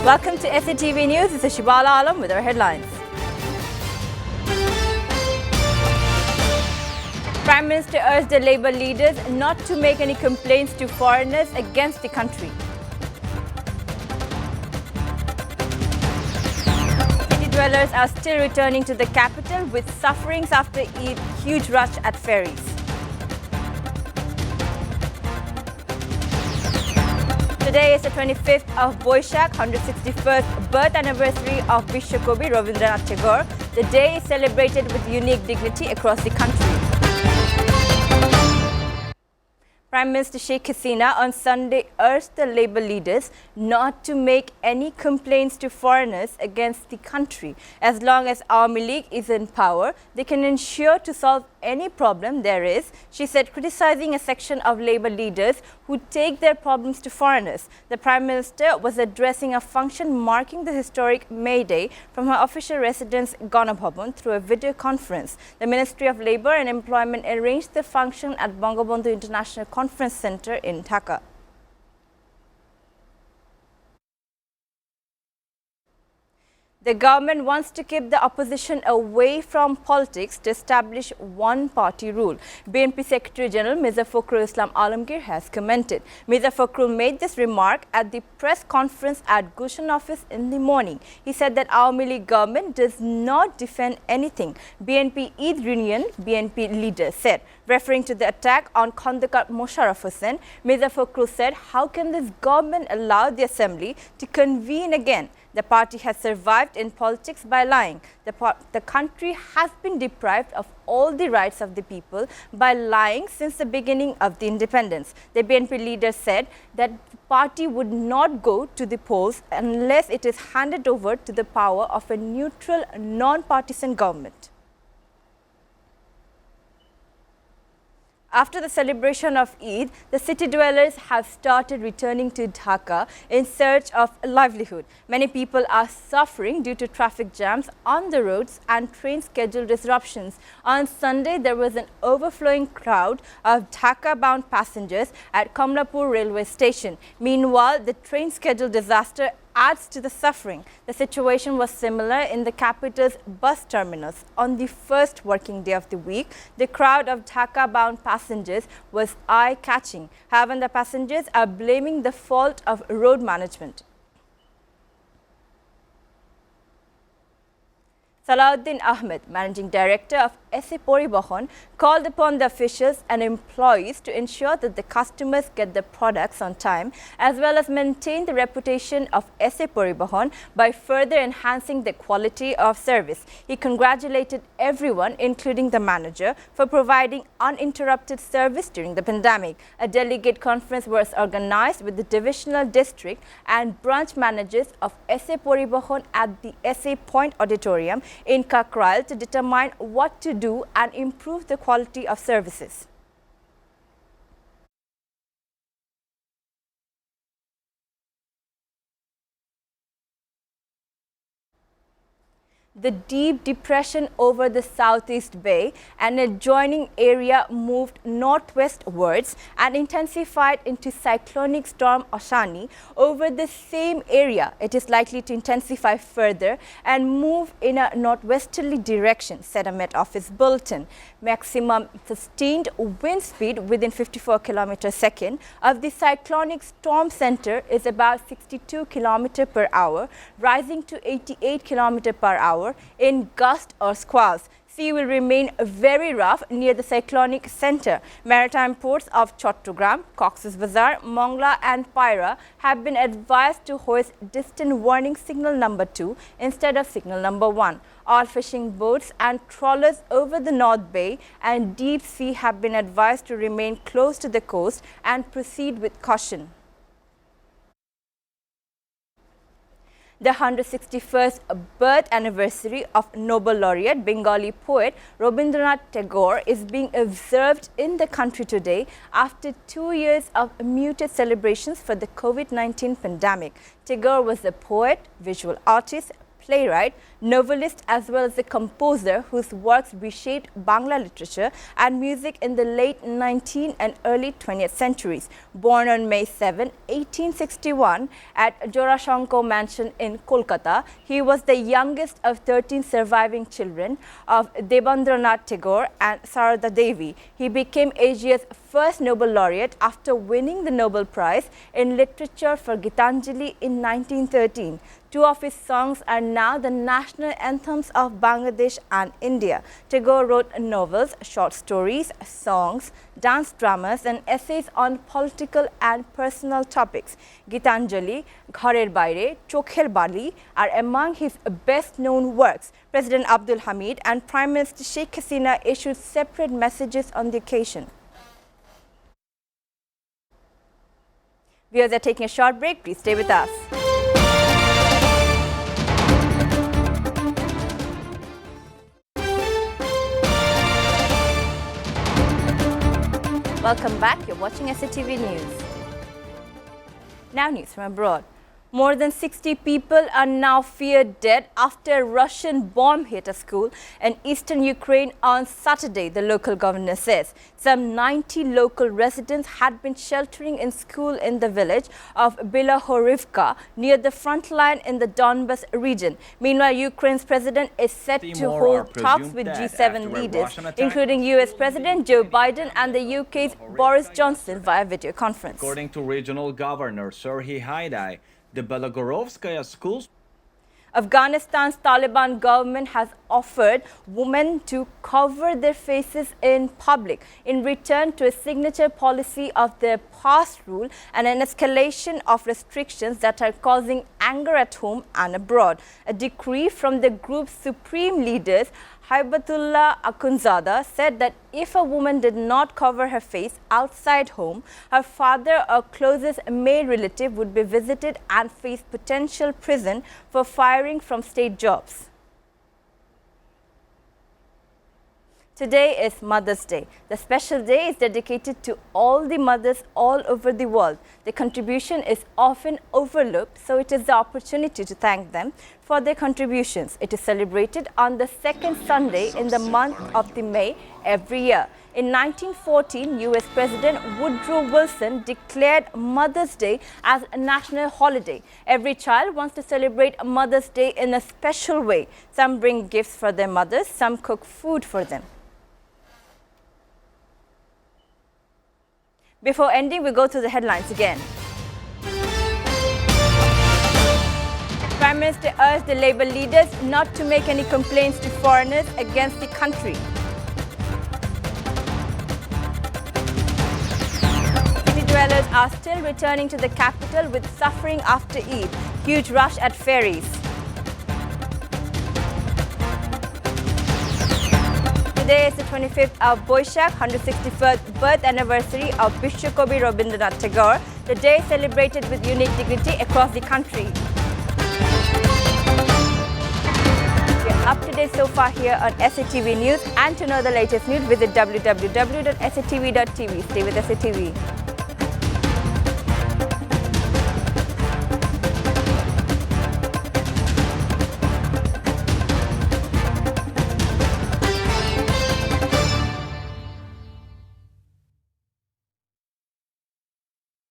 Welcome to SATV News. This is Shibala Alam with our headlines. Prime Minister urged the Labour leaders not to make any complaints to foreigners against the country. City dwellers are still returning to the capital with sufferings after Eid, huge rush at ferries. Today is the 25th of Boishak, 161st birth anniversary of Vishwakobi Rabindranath Tagore. The day is celebrated with unique dignity across the country. Prime Minister Sheikh Hasina on Sunday urged the Labour leaders not to make any complaints to foreigners against the country. As long as Awami League is in power, they can ensure to solve any problem there is, she said, criticizing a section of Labour leaders who take their problems to foreigners. The Prime Minister was addressing a function marking the historic May Day from her official residence Ganabhavan through a video conference. The Ministry of Labour and Employment arranged the function at Bangabandhu International Conference Centre in Dhaka. The government wants to keep the opposition away from politics to establish one-party rule. BNP Secretary General Mirza Fakhrul Islam Alamgir has commented. Mirza Fakhrul made this remark at the press conference at Gulshan office in the morning. He said that Awami League government does not defend anything. BNP Eid Union BNP leader said. Referring to the attack on Khandakar Mosharraf Hussain, Mirza Fakhrul said, how can this government allow the assembly to convene again? The party has survived in politics by lying. The country has been deprived of all the rights of the people by lying since the beginning of the independence. The BNP leader said that the party would not go to the polls unless it is handed over to the power of a neutral, non-partisan government. After the celebration of Eid, the city dwellers have started returning to Dhaka in search of a livelihood. Many people are suffering due to traffic jams on the roads and train schedule disruptions. On Sunday, there was an overflowing crowd of Dhaka-bound passengers at Kamlapur railway station. Meanwhile, the train schedule disaster adds to the suffering. The situation was similar in the capital's bus terminals. On the first working day of the week, the crowd of Dhaka-bound passengers was eye-catching. However, the passengers are blaming the fault of road management. Salahuddin Ahmed, Managing Director of SATV Bahan, called upon the officials and employees to ensure that the customers get the products on time, as well as maintain the reputation of SATV Bahan by further enhancing the quality of service. He congratulated everyone, including the manager, for providing uninterrupted service during the pandemic. A delegate conference was organized with the divisional district and branch managers of SATV Bahan at the SA Point Auditorium in Kakrail to determine what to do and improve the quality of services. The deep depression over the Southeast Bay and adjoining area moved northwestwards and intensified into cyclonic storm Oshani over the same area. It is likely to intensify further and move in a northwesterly direction, said a Met Office bulletin. Maximum sustained wind speed within 54 km/s of the cyclonic storm center is about 62 km per hour, rising to 88 km per hour in gusts or squalls. Sea will remain very rough near the cyclonic center. Maritime ports of Chattogram, Cox's Bazar, Mongla and Paira have been advised to hoist distant warning signal number 2 instead of signal number 1. All fishing boats and trawlers over the North Bay and deep sea have been advised to remain close to the coast and proceed with caution. The 161st birth anniversary of Nobel laureate Bengali poet Rabindranath Tagore is being observed in the country today after 2 years of muted celebrations for the COVID-19 pandemic. Tagore was a poet, visual artist, playwright, novelist as well as a composer whose works reshaped Bangla literature and music in the late 19th and early 20th centuries. Born on May 7, 1861 at Jorashanko Mansion in Kolkata, he was the youngest of 13 surviving children of Rabindranath Tagore and Sarada Devi. He became Asia's first Nobel laureate after winning the Nobel Prize in Literature for Gitanjali in 1913. Two of his songs are now the national anthems of Bangladesh and India. Tagore wrote novels, short stories, songs, dance dramas and essays on political and personal topics. Gitanjali, Ghorer Baire, Chokher Bali are among his best-known works. President Abdul Hamid and Prime Minister Sheikh Hasina issued separate messages on the occasion. Viewers are taking a short break. Please stay with us. Welcome back. You're watching SATV News. Now news from abroad. More than 60 people are now feared dead after a Russian bomb hit a school in eastern Ukraine on Saturday, the local governor says. Some 90 local residents had been sheltering in school in the village of Bilohorivka near the front line in the Donbas region. Meanwhile, Ukraine's president is set to hold talks with G7 leaders, including US President Joe Biden and the UK's Boris Johnson via video conference. According to regional governor Serhiy Haidai, the Belogorovskaya schools. Afghanistan's Taliban government has offered women to cover their faces in public in return to a signature policy of their past rule and an escalation of restrictions that are causing anger at home and abroad. A decree from the group's supreme leaders, Haibatullah Akhundzada, said that if a woman did not cover her face outside home, her father or closest male relative would be visited and face potential prison for firing from state jobs. Today is Mother's Day. The special day is dedicated to all the mothers all over the world. Their contribution is often overlooked, so it is the opportunity to thank them for their contributions. It is celebrated on the second Sunday in the month of May every year. In 1914, US President Woodrow Wilson declared Mother's Day as a national holiday. Every child wants to celebrate Mother's Day in a special way. Some bring gifts for their mothers, some cook food for them. Before ending, we go to the headlines again. Prime Minister urged the Labour leaders not to make any complaints to foreigners against the country. City dwellers are still returning to the capital with suffering after Eid. Huge rush at ferries. Today is the 25th of Boishakh, 161st birth anniversary of Bishwakobi Rabindranath Tagore. The day is celebrated with unique dignity across the country. We're up to date so far here on SATV News, and to know the latest news, visit www.satv.tv. Stay with SATV.